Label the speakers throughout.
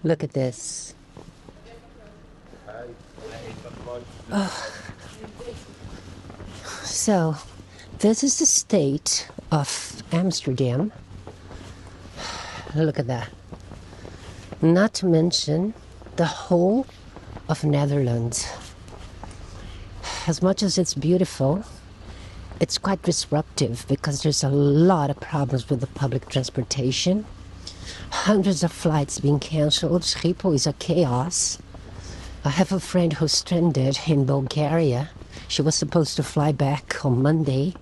Speaker 1: Look at this. So, this is the state of Amsterdam. Look at that. Not to mention the whole of Netherlands. As much as it's beautiful, it's quite disruptive because there's a lot of problems with the public transportation. Hundreds of flights being cancelled. Schiphol is a chaos. I have a friend who's stranded in Bulgaria. She was supposed to fly back on Monday.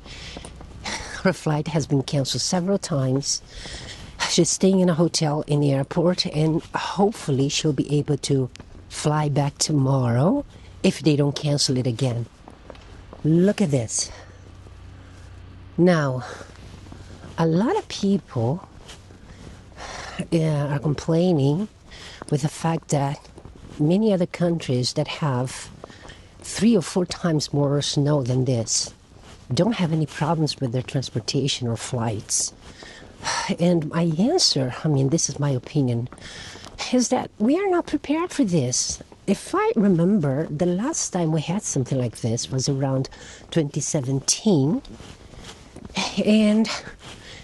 Speaker 1: Her flight has been cancelled several times. She's staying in a hotel in the airport, and hopefully she'll be able to fly back tomorrow if they don't cancel it again. Look at this. Now, a lot of people are complaining with the fact that many other countries that have 3 or 4 times more snow than this don't have any problems with their transportation or flights. And my answer, this is my opinion, is that we are not prepared for this. If I remember, the last time we had something like this was around 2017, and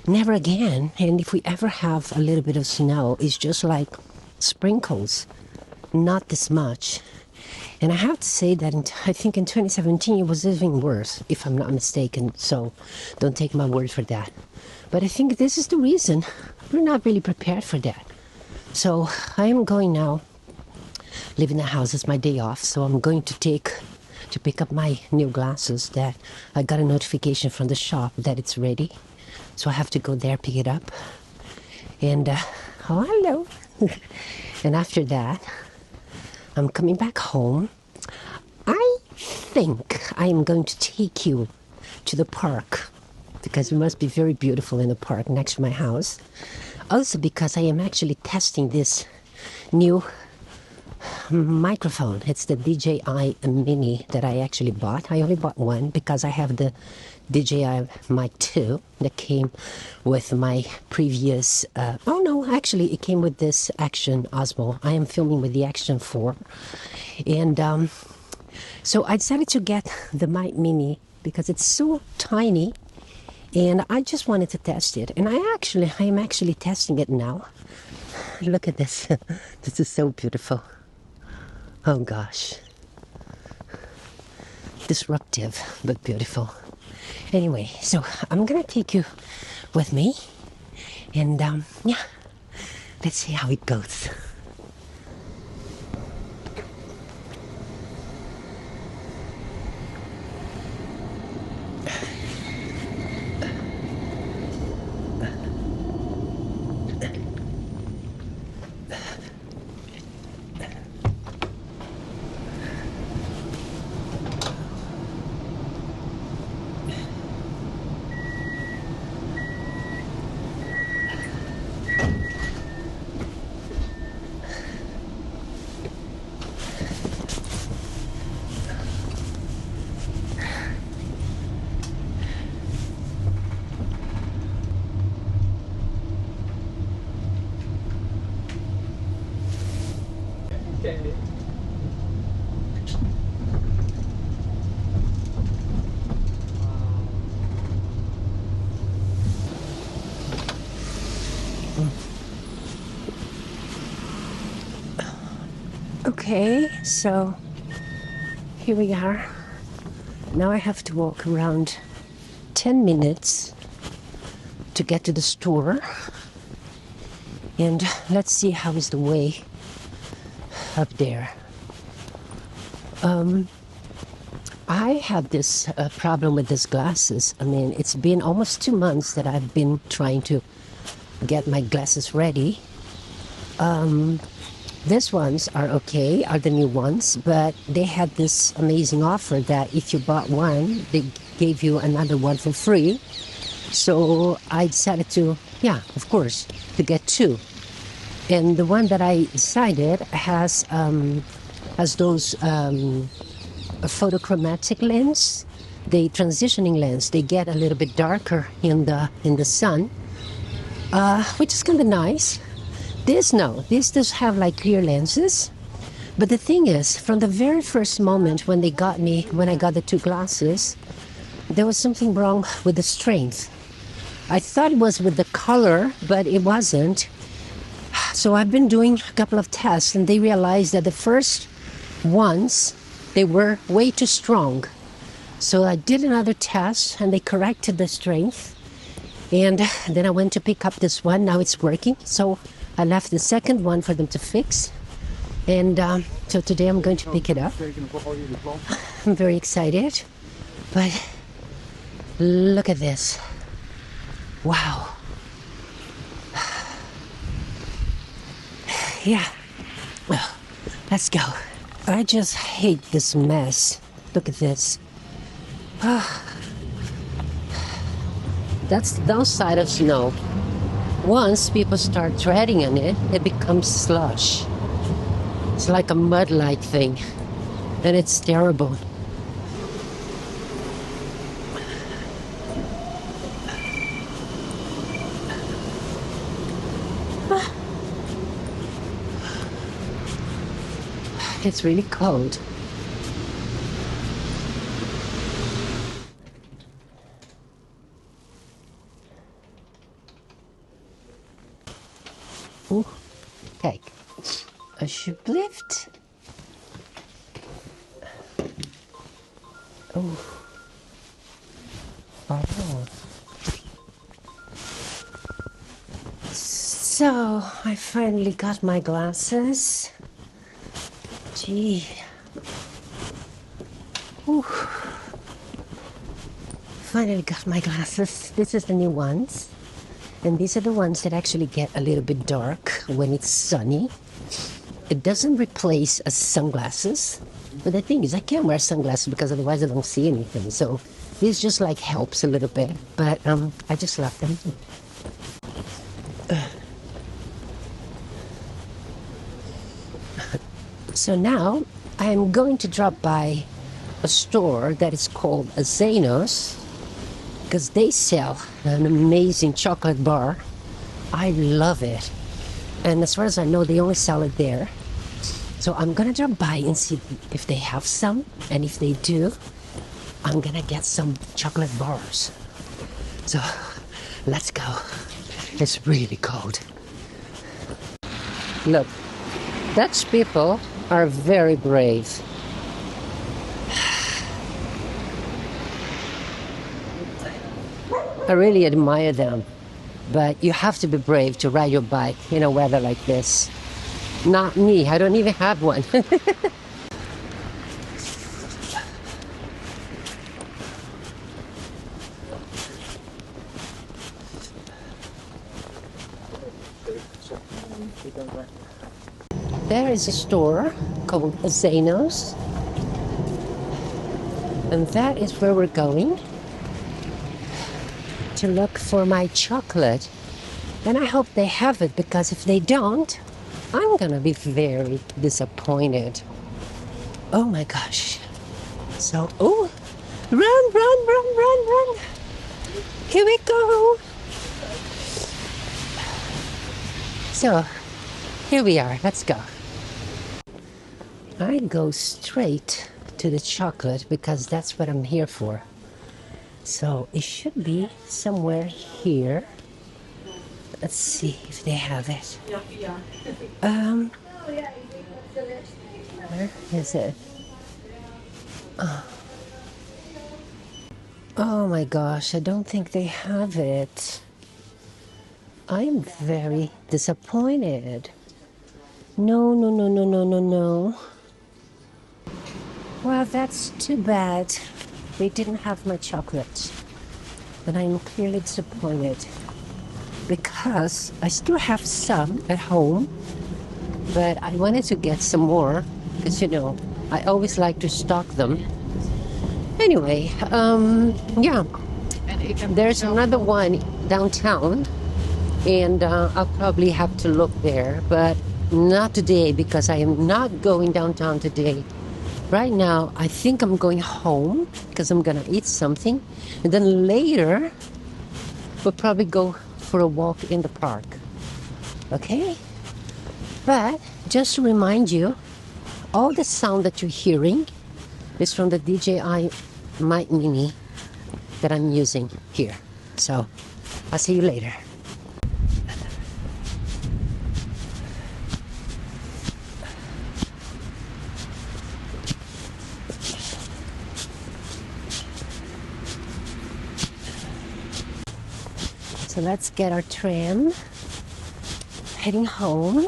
Speaker 1: never again. And if we ever have a little bit of snow, it's just like sprinkles, not this much. And I have to say that I think in 2017 it was even worse, if I'm not mistaken, so don't take my word for that. But I think this is the reason we're not really prepared for that. So I am going now, leaving the house. It's my day off, so I'm going to pick up my new glasses that I got a notification from the shop that it's ready. So I have to go there, pick it up. And, oh, hello. And after that, I'm coming back home. I think I am going to take you to the park, because it must be very beautiful in the park next to my house. Also because I am actually testing this new microphone. It's the DJI Mini that I actually bought. I only bought one because I have the DJI Mic-2 that came with my previous actually it came with this Action Osmo. I am filming with the Action 4, and so I decided to get the Mic-Mini because it's so tiny, and I just wanted to test it. And I am actually testing it now. Look at this. This is so beautiful. Oh gosh. Disruptive, but beautiful. Anyway, so I'm gonna take you with me, and let's see how it goes. Okay, so here we are. Now I have to walk around 10 minutes to get to the store. And let's see how is the way up there. I have this problem with these glasses. It's been almost 2 months that I've been trying to get my glasses ready. These ones are okay, are the new ones, but they had this amazing offer that if you bought one, they gave you another one for free. So I decided to, of course, to get 2. And the one that I decided has those photochromatic lens the transitioning lens, they get a little bit darker in the sun, which is kind of nice. This does have like clear lenses. But the thing is, from the very first moment when I got the two glasses, there was something wrong with the strength. I thought it was with the color, but it wasn't. So I've been doing a couple of tests, and they realized that the first ones, they were way too strong. So I did another test, and they corrected the strength. And then I went to pick up this one. Now it's working. So I left the second one for them to fix. And so today I'm going to pick it up. I'm very excited. But look at this. Wow. Yeah. Well, let's go. I just hate this mess. Look at this. That's the downside of snow. Once people start treading on it, it becomes slush. It's like a mud-like thing, and it's terrible. It's really cold. Ooh, kijk, alsjeblieft. Oh. Oh. So, I finally got my glasses. Gee. Ooh. Finally got my glasses. This is the new ones. And these are the ones that actually get a little bit dark when it's sunny. It doesn't replace sunglasses. But the thing is, I can't wear sunglasses because otherwise I don't see anything. So this just like helps a little bit. But I just love them. So now I'm going to drop by a store that is called Zanos, because they sell an amazing chocolate bar. I love it. And as far as I know, they only sell it there. So I'm gonna drop by and see if they have some. And if they do, I'm gonna get some chocolate bars. So let's go. It's really cold. Look, Dutch people are very brave. I really admire them, but you have to be brave to ride your bike in a weather like this. Not me, I don't even have one. There is a store called Zanos, and that is where we're going to look for my chocolate. And I hope they have it, because if they don't, I'm gonna be very disappointed. Oh my gosh. So, oh, run. Here we go. So, here we are, let's go. I go straight to the chocolate because that's what I'm here for. So it should be somewhere here. Let's see if they have it. Where is it? Oh my gosh, I don't think they have it. I'm very disappointed. No. Well, that's too bad. They didn't have my chocolate. And I'm clearly disappointed, because I still have some at home, but I wanted to get some more, because, you know, I always like to stock them. Anyway, yeah, there's another one downtown, and I'll probably have to look there, but not today, because I am not going downtown today. Right now, I think I'm going home because I'm gonna eat something, and then later we'll probably go for a walk in the park. Okay? But just to remind you, all the sound that you're hearing is from the DJI Mic-Mini that I'm using here. So I'll see you later. So let's get our tram, heading home.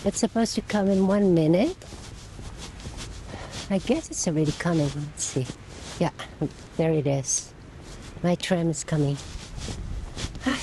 Speaker 1: It's supposed to come in 1 minute. I guess it's already coming. Let's see. Yeah, there it is. My tram is coming. Hi.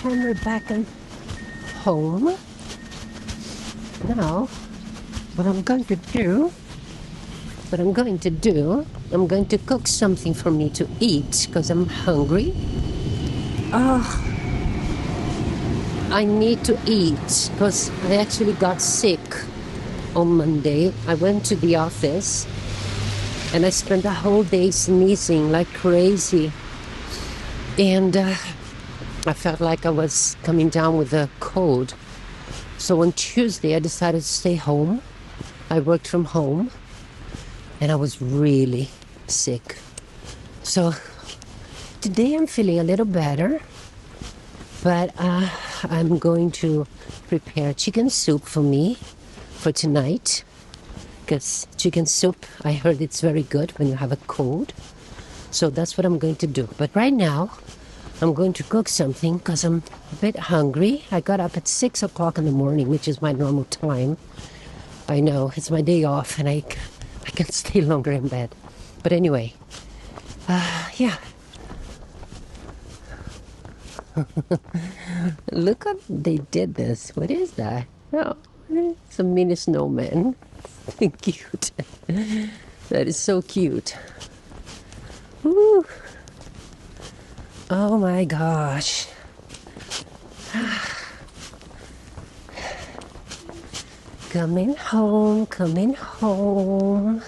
Speaker 1: And we're back in home. Now, I'm going to cook something for me to eat because I'm hungry. I need to eat because I actually got sick on Monday. I went to the office and I spent the whole day sneezing like crazy. And I felt like I was coming down with a cold. So on Tuesday, I decided to stay home. I worked from home and I was really sick. So today I'm feeling a little better, but I'm going to prepare chicken soup for me for tonight. Because chicken soup, I heard it's very good when you have a cold. So that's what I'm going to do. But right now, I'm going to cook something because I'm a bit hungry. I got up at 6 o'clock in the morning, which is my normal time. I know, it's my day off and I can stay longer in bed. But anyway, yeah. Look what they did this. What is that? Oh, it's a mini snowman. Cute. That is so cute. Woo. Oh my gosh. Coming home, coming home.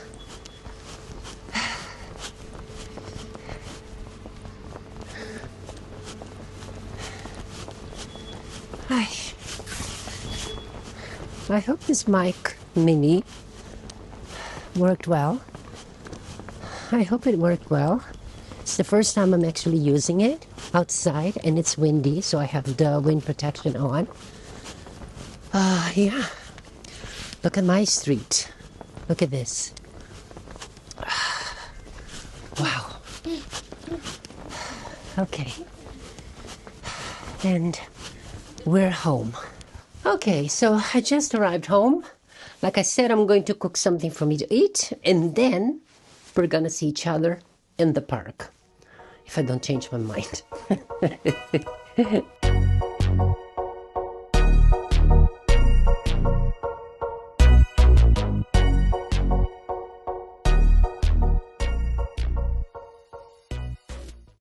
Speaker 1: I hope this Mic-Mini worked well. I hope it worked well. It's the first time I'm actually using it outside and it's windy, so I have the wind protection on. Yeah. Look at my street. Look at this. Wow. Okay. And we're home. Okay, so I just arrived home. Like I said, I'm going to cook something for me to eat, and then we're gonna see each other in the park. If I don't change my mind.